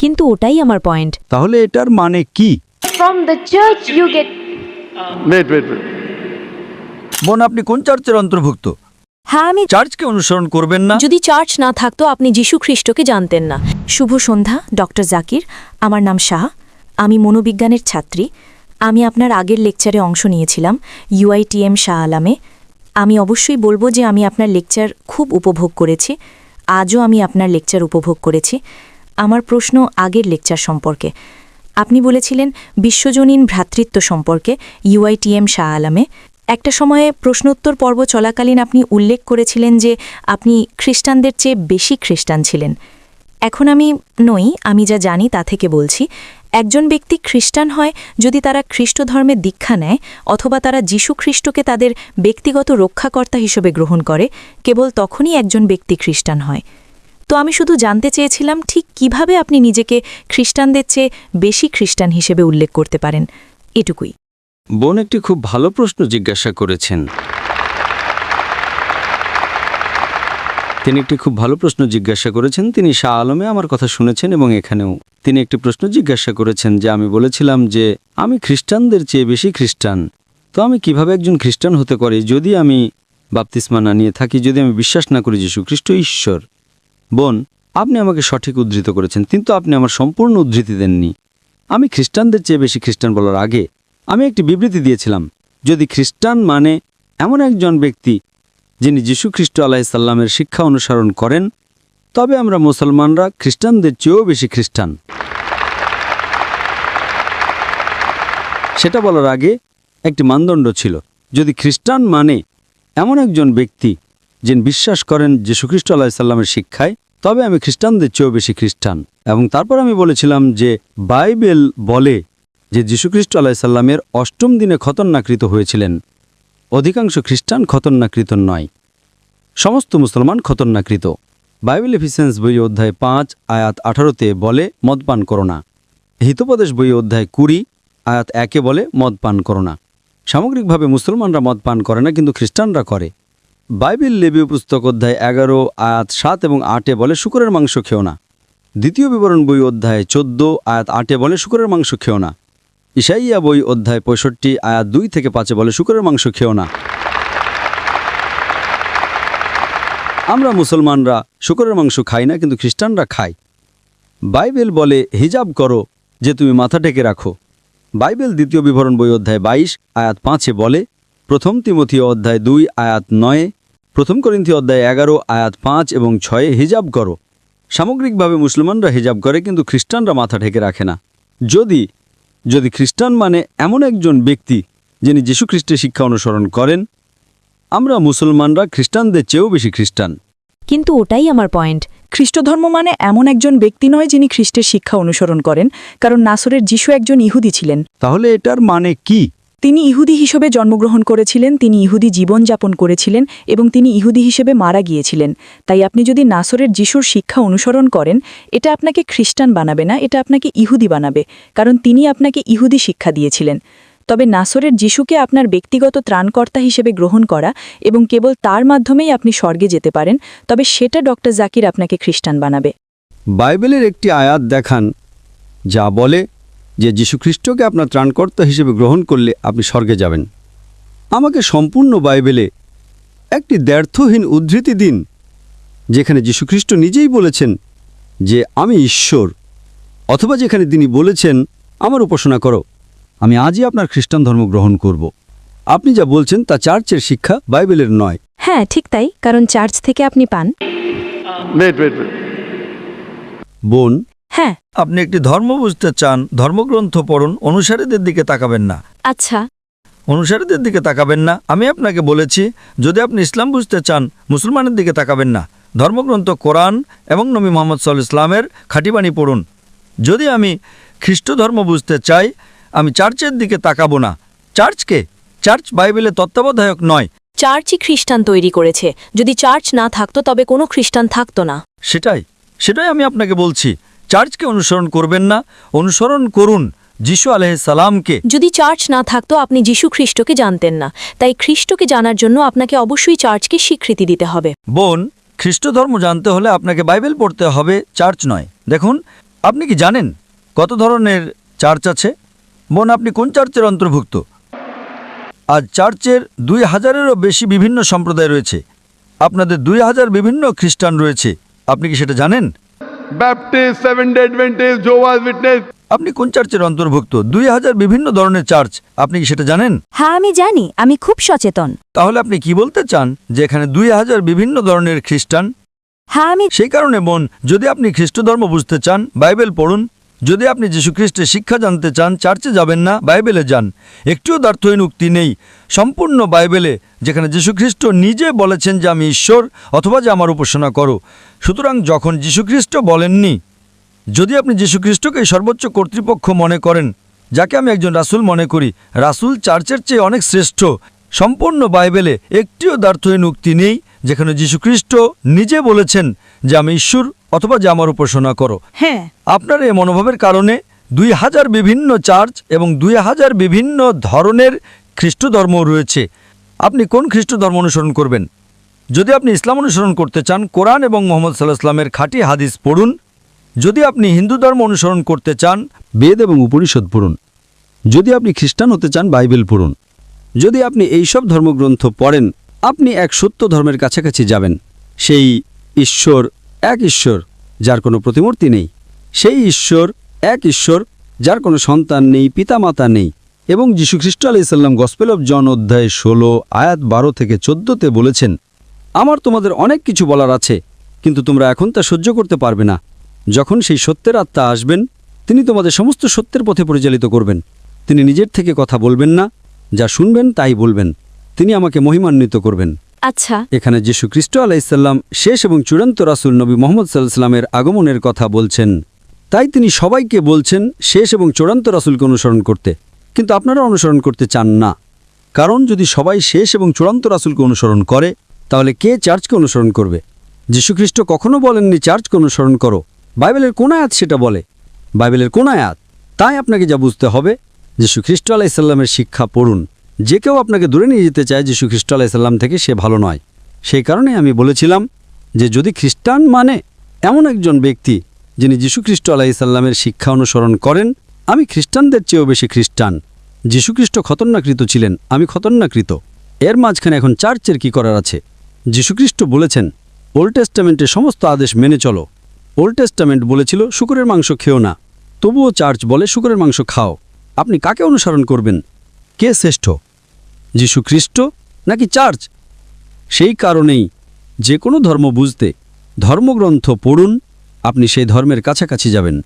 কিন্তু ওটাই আমার পয়েন্ট। তাহলে এটার মানে কি? From the church you get. Wait. বোন, আপনি কোন চার্চের অন্তর্ভুক্ত? হ্যাঁ, আমি চার্চকে অনুসরণ করবেন না? যদি চার্চ না থাকতো আপনি যীশু খ্রিস্টকে জানতেন না। শুভ সন্ধ্যা ডক্টর জাকির, আমার নাম শাহ, আমি মনোবিজ্ঞানের ছাত্রী। আমি আপনার আগের লেকচারে অংশ নিয়েছিলাম UITM শাহ আলামে। আমি অবশ্যই বলবো যে আমি আপনার লেকচার খুব উপভোগ করেছি। আজও আমি আপনার লেকচার উপভোগ করেছি। আমার প্রশ্ন আগের লেকচার সম্পর্কে। আপনি বলেছিলেন বিশ্বজনীন ভ্রাতৃত্ব সম্পর্কে UITM শাহ আলামে। একটা সময়ে প্রশ্নোত্তর পর্ব চলাকালীন আপনি উল্লেখ করেছিলেন যে আপনি খ্রিস্টানদের চেয়ে বেশি খ্রিস্টান ছিলেন। এখন আমি নই, আমি যা জানি তা থেকে বলছি, একজন ব্যক্তি খ্রিস্টান হয় যদি তারা খ্রিস্ট ধর্মে দীক্ষা নেয় অথবা তারা যীশু খ্রিস্টকে তাদের ব্যক্তিগত রক্ষাকর্তা হিসেবে গ্রহণ করে, কেবল তখনই একজন ব্যক্তি খ্রিস্টান হয়। তো আমি শুধু জানতে চেয়েছিলাম ঠিক কিভাবে আপনি নিজেকে খ্রিস্টানদের চেয়ে বেশি খ্রিস্টান হিসেবে উল্লেখ করতে পারেন, এটুকুই। বোন একটি খুব ভালো প্রশ্ন জিজ্ঞাসা করেছেন। তিনি শাহ আলমে আমার কথা শুনেছেন এবং এখানেও তিনি একটি প্রশ্ন জিজ্ঞাসা করেছেন যে আমি বলেছিলাম যে আমি খ্রিস্টানদের চেয়ে বেশি খ্রিস্টান। তো আমি কিভাবে একজন খ্রিস্টান হতে পারি যদি আমি বাপ্তিস্মা না নিয়ে থাকি, যদি আমি বিশ্বাস না করি যীশু খ্রিস্ট ঈশ্বর? বোন, আপনি আমাকে সঠিক উদ্ধৃত করেছেন, কিন্তু আপনি আমার সম্পূর্ণ উদ্ধৃতি দেননি। আমি খ্রিস্টানদের চেয়ে বেশি খ্রিস্টান বলার আগে আমি একটি বিবৃতি দিয়েছিলাম, যদি খ্রিস্টান মানে এমন একজন ব্যক্তি যিনি যীশু খ্রিস্ট আলাইসাল্লামের শিক্ষা অনুসরণ করেন, তবে আমরা মুসলমানরা খ্রিস্টানদের চেয়েও বেশি খ্রিস্টান। সেটা বলার আগে একটি মানদণ্ড ছিল, যদি খ্রিস্টান মানে এমন একজন ব্যক্তি যিনি বিশ্বাস করেন যীশু খ্রিস্ট আলাইসাল্লামের শিক্ষায়, তবে আমি খ্রিস্টানদের চেয়েও বেশি খ্রিস্টান। এবং তারপর আমি বলেছিলাম যে বাইবেল বলে যে যীশুখ্রিস্ট আলাইসাল্লামের অষ্টম দিনে খতনাকৃত হয়েছিলেন। অধিকাংশ খ্রিস্টান খতনাকৃত নয়, সমস্ত মুসলমান খতনাকৃত। বাইবেল এফিসিয়েন্স বই অধ্যায় 5 আয়াত 18-তে বলে মদপান করো না। হিতোপদেশ বই অধ্যায় 20 আয়াত 1-এ বলে মদপান করো না। সামগ্রিকভাবে মুসলমানরা মদপান করে না, কিন্তু খ্রিস্টানরা করে। বাইবেল লেবীয় পুস্তক অধ্যায় 11 আয়াত 7 এবং 8-এ বলে শুকরের মাংস খেও না। দ্বিতীয় বিবরণ বই অধ্যায় 14 আয়াত 8-এ বলে শুকরের মাংস খেও না। ইসাইয়া বই অধ্যায় 65 আয়াত 2 থেকে 5-এ বলে শুকরের মাংস খেও না। আমরা মুসলমানরা শুকরের মাংস খাই না, কিন্তু খ্রিস্টানরা খায়। বাইবেল বলে হিজাব করো, যে তুমি মাথা ঢেকে রাখো। বাইবেল দ্বিতীয় বিবরণ বই অধ্যায় 22 আয়াত 5-এ বলে, প্রথম তিমথিয় অধ্যায় 2 আয়াত 9, প্রথম করিন্থী অধ্যায় 11 আয়াত 5 এবং 6-এ হিজাব করো। সামগ্রিকভাবে মুসলমানরা হিজাব করে, কিন্তু খ্রিস্টানরা মাথা ঢেকে রাখে না। যদি খ্রিস্টান মানে এমন একজন ব্যক্তি যিনি যীশু খ্রিস্টের শিক্ষা অনুসরণ করেন, আমরা মুসলমানরা খ্রিস্টানদের চেয়েও বেশি খ্রিস্টান। কিন্তু ওটাই আমার পয়েন্ট। খ্রিস্টধর্ম মানে এমন একজন ব্যক্তি নয় যিনি খ্রিস্টের শিক্ষা অনুসরণ করেন, কারণ নাসরের যিশু একজন ইহুদি ছিলেন। তাহলে এটার মানে কি? তিনি ইহুদি হিসেবে জন্মগ্রহণ করেছিলেন, তিনি ইহুদি জীবনযাপন করেছিলেন এবং তিনি ইহুদি হিসেবে মারা গিয়েছিলেন। তাই আপনি যদি নাসরের যিশুর শিক্ষা অনুসরণ করেন, এটা আপনাকে খ্রিস্টান বানাবে না, এটা আপনাকে ইহুদি বানাবে, কারণ তিনি আপনাকে ইহুদি শিক্ষা দিয়েছিলেন। তবে নাসরের যিশুকে আপনার ব্যক্তিগত ত্রাণকর্তা হিসেবে গ্রহণ করা এবং কেবল তার মাধ্যমেই আপনি স্বর্গে যেতে পারেন, তবে সেটা ডক্টর জাকির আপনাকে খ্রিস্টান বানাবে। বাইবেলের একটি আয়াত দেখান যা বলে যে যীশুখ্রিস্টকে আপনার ত্রাণকর্তা হিসেবে গ্রহণ করলে আপনি স্বর্গে যাবেন। আমাকে সম্পূর্ণ বাইবেলে একটি দ্ব্যর্থহীন উদ্ধৃতি দিন যেখানে যীশুখ্রিস্ট নিজেই বলেছেন যে আমি ঈশ্বর, অথবা যেখানে তিনি বলেছেন আমার উপাসনা করো, আমি আজই আপনার খ্রিস্টান ধর্ম গ্রহণ করব। আপনি যা বলছেন তা চার্চের শিক্ষা, বাইবেলের নয়। হ্যাঁ, ঠিক তাই, কারণ চার্চ থেকে আপনি পান। Wait. বোন, হ্যাঁ, আপনি একটি ধর্ম বুঝতে চান, ধর্মগ্রন্থ পড়ুন, অনুসারীদের দিকে তাকাবেন না। আচ্ছা, অনুসারীদের দিকে তাকাবেন না। আমি আপনাকে বলেছি, যদি আপনি ইসলাম বুঝতে চান, মুসলমানের দিকে তাকাবেন না। ধর্মগ্রন্থ কোরআন এবং নবী মুহাম্মদ সাল্লাল্লাহু আলাইহি ওয়াসাল্লামের খাঁটিবাণী পড়ুন। যদি আমি খ্রিস্ট ধর্ম বুঝতে চাই, আমি চার্চের দিকে তাকাবো না। চার্চ বাইবেলের তত্ত্বাবধায়ক নয়। চার্চই খ্রিস্টান তৈরি করেছে। যদি চার্চ না থাকতো তবে কোনো খ্রিস্টান থাকতো না। সেটাই আমি আপনাকে বলছি। চার্চকে অনুসরণ করবেন না, অনুসরণ করুন যিশু আলাইহিস সালামকে। যদি চার্চ না থাকতো আপনি যীশু খ্রিস্টকে জানতেন না, তাই খ্রিস্টকে জানার জন্য আপনাকে অবশ্যই চার্চকে স্বীকৃতি দিতে হবে। বোন, খ্রিস্ট ধর্ম জানতে হলে আপনাকে বাইবেল পড়তে হবে, চার্চ নয়। দেখুন, আপনি কি জানেন কত ধরনের চার্চ আছে? বোন, আপনি কোন চার্চের অন্তর্ভুক্ত? আজ চার্চের 2000-এরও বেশি বিভিন্ন সম্প্রদায় রয়েছে। আপনাদের 2000 বিভিন্ন খ্রিস্টান রয়েছে। আপনি কি সেটা জানেন? Baptist, Seventh-day Adventist, Jehovah's Witness. আপনি কোন চার্চের অন্তর্ভুক্ত? 2000 বিভিন্ন ধরনের চার্চ। আপনি কি সেটা জানেন? হ্যাঁ আমি জানি, আমি খুব সচেতন। তাহলে আপনি কি বলতে চান যে এখানে 2000 বিভিন্ন ধরনের খ্রিস্টান? হ্যাঁ আমি সেই কারণে বোন, যদি আপনি খ্রিস্ট ধর্ম বুঝতে চান, বাইবেল পড়ুন। যদি আপনি যীশুখ্রিস্টের শিক্ষা জানতে চান, চার্চে যাবেন না, বাইবেলে যান। একটিও দ্ব্যর্থহীন উক্তি নেই সম্পূর্ণ বাইবেলে, যেখানে যীশুখ্রিস্ট নিজে বলেছেন যে আমি ঈশ্বর অথবা যে আমার উপাসনা করো। সুতরাং যখন যীশুখ্রিস্ট বলেননি, যদি আপনি যীশুখ্রিস্টকে সর্বোচ্চ কর্তৃপক্ষ মনে করেন, যাকে আমি একজন রাসূল মনে করি, রাসূল চার্চের চেয়ে অনেক শ্রেষ্ঠ। সম্পূর্ণ বাইবেলে একটিও দ্ব্যর্থহীন উক্তি নেই যেখানে যীশুখ্রিস্ট নিজে বলেছেন যে আমি ঈশ্বর অথবা যে আমার উপাসনা করো। হ্যাঁ, আপনার এই মনোভাবের কারণে 2000 বিভিন্ন চার্চ এবং 2000 বিভিন্ন ধরনের খ্রিস্ট ধর্ম রয়েছে। আপনি কোন খ্রিস্ট ধর্ম অনুসরণ করবেন? যদি আপনি ইসলাম অনুসরণ করতে চান, কোরআন এবং মুহাম্মদ সাল্লাল্লাহু আলাইহি ওয়াসাল্লামের খাঁটি হাদিস পড়ুন। যদি আপনি হিন্দু ধর্ম অনুসরণ করতে চান, বেদ এবং উপনিষদ পড়ুন। যদি আপনি খ্রিস্টান হতে চান, বাইবেল পড়ুন। যদি আপনি এইসব ধর্মগ্রন্থ পড়েন, আপনি এক সত্য ধর্মের কাছাকাছি যাবেন। সেই ঈশ্বর এক ঈশ্বর, যার কোনো প্রতিমূর্তি নেই। সেই ঈশ্বর এক ঈশ্বর, যার কোনো সন্তান নেই, পিতামাতা নেই। এবং যীশুখ্রিস্ট আলাইহিস সালাম গসপেল অফ জন অধ্যায় 16 আয়াত 12 থেকে 14-তে বলেছেন, আমার তোমাদের অনেক কিছু বলার আছে, কিন্তু তোমরা এখন তা সহ্য করতে পারবে না। যখন সেই সত্যের আত্মা আসবেন, তিনি তোমাদের সমস্ত সত্যের পথে পরিচালিত করবেন। তিনি নিজের থেকে কথা বলবেন না, যা শুনবেন তাই বলবেন। তিনি আমাকে মহিমান্বিত করবেন। আচ্ছা, এখানে যীশু খ্রিস্ট আলাইহিসসালাম শেষ এবং চূড়ান্ত রাসূল নবী মুহাম্মদ সাল্লাল্লাহু আলাইহি ওয়াসাল্লামের আগমনের কথা বলছেন। তাই তিনি সবাইকে বলছেন শেষ এবং চূড়ান্ত রাসূলকে অনুসরণ করতে, কিন্তু আপনারা অনুসরণ করতে চান না। কারণ যদি সবাই শেষ এবং চূড়ান্ত রাসূলকে অনুসরণ করে, তাহলে কে চার্চকে অনুসরণ করবে? যীশুখ্রিস্ট কখনো বলেননি চার্চকে অনুসরণ করো। বাইবেলের কোন আয়াত সেটা বলে? বাইবেলের কোন আয়াত? তাই আপনাকে যা বুঝতে হবে, যীশু খ্রিস্ট আলাইহিস সালামের শিক্ষা পড়ুন। যে কেউ আপনাকে দূরে নিয়ে যেতে চায় যীশু খ্রিস্ট আলাইহিস সালাম থেকে, সে ভালো নয়। সেই কারণে আমি বলেছিলাম যে যদি খ্রিস্টান মানে এমন একজন ব্যক্তি যিনি যীশু খ্রিস্ট আলাইহিস সালামের শিক্ষা অনুসরণ করেন, আমি খ্রিস্টানদের চেয়েও বেশি খ্রিস্টান। যীশুখ্রিস্ট খতনাকৃত ছিলেন, আমি খতনাকৃত। এর মাঝখানে এখন চার্চের কি করার আছে? যীশুখ্রিস্ট বলেছেন ওল্ড টেস্টামেন্টের সমস্ত আদেশ মেনে চলো। ওল্ড টেস্টামেন্ট বলেছিল শুকরের মাংস খেও না, তবুও চার্চ বলে শুকরের মাংস খাও। আপনি কাকে অনুসরণ করবেন? কে শ্রেষ্ঠ, যীশুখ্রিস্ট নাকি চার্চ? সেই কারণেই যে কোনো ধর্ম বুঝতে ধর্মগ্রন্থ পড়ুন, আপনি সেই ধর্মের কাছাকাছি যাবেন।